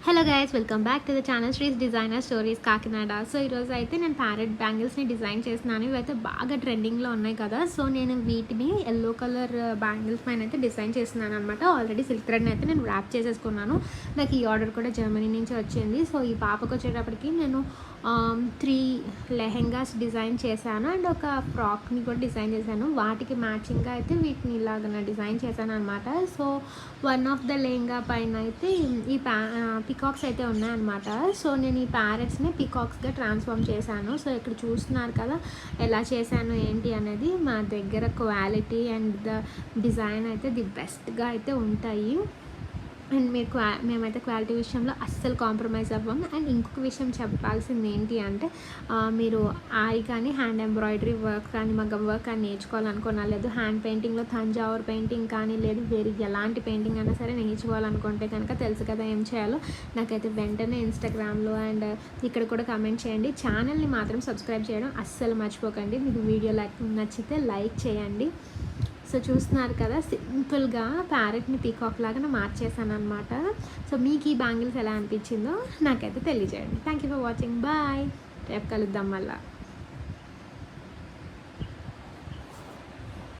Hello guys, welcome back to the channel శ్రీస్ designer stories Kakinada. So ఈరోజు అయితే నేను parrot బ్యాంగిల్స్ని design చేస్తున్నాను. ఇవైతే బాగా ట్రెండింగ్లో ఉన్నాయి కదా. సో నేను వీటిని ఎల్లో కలర్ బ్యాంగిల్స్ పైన అయితే డిజైన్ చేస్తున్నాను అనమాట. ఆల్రెడీ సిల్క్ థ్రెడ్ని అయితే నేను ర్యాప్ చేసేసుకున్నాను. నాకు ఈ ఆర్డర్ కూడా జర్మనీ నుంచి వచ్చింది. సో ఈ పాపకు వచ్చేటప్పటికి నేను 3 లెహెంగాస్ డిజైన్ చేశాను అండ్ ఒక ఫ్రాక్ని కూడా డిజైన్ చేశాను. వాటికి మ్యాచింగ్గా అయితే వీటిని ఇలాగ డిజైన్ చేశాను అనమాట. So one of the lehenga పైన అయితే ఈ పికాక్స్ అయితే ఉన్నాయన్నమాట. సో నేను ఈ ప్యారెట్స్ని పికాక్స్గా ట్రాన్స్ఫార్మ్ చేశాను. సో ఇక్కడ చూస్తున్నారు కదా ఎలా చేశాను ఏంటి అనేది. మా దగ్గర క్వాలిటీ అండ్ ద డిజైన్ అయితే ది బెస్ట్గా అయితే ఉంటాయి. అండ్ మేమైతే క్వాలిటీ విషయంలో అస్సలు కాంప్రమైజ్ అవ్వం. అండ్ ఇంకొక విషయం చెప్పాల్సింది ఏంటి అంటే, మీరు కానీ హ్యాండ్ ఎంబ్రాయిడరీ వర్క్ కానీ మగ్గం వర్క్ కానీ నేర్చుకోవాలనుకున్నా, లేదు హ్యాండ్ పెయింటింగ్లో తంజావూర్ పెయింటింగ్ కానీ, లేదు వేరే ఎలాంటి పెయింటింగ్ అయినా సరే నేర్చుకోవాలనుకుంటే కనుక తెలుసు కదా ఏం చేయాలో. నాకైతే వెంటనే ఇన్స్టాగ్రామ్లో అండ్ ఇక్కడ కూడా కమెంట్ చేయండి. ఛానల్ని మాత్రం సబ్స్క్రైబ్ చేయడం అస్సలు మర్చిపోకండి. మీకు వీడియో నచ్చితే లైక్ చేయండి. సో చూస్తున్నారు కదా, సింపుల్గా ప్యారెట్ని పీకాక్ లాగా మార్చేసాను అనమాట. సో మీకు ఈ బ్యాంగిల్స్ ఎలా అనిపించిందో నాకైతే తెలియజేయండి. Thank you for watching. Bye. రేపు కలుద్దాం మళ్ళీ.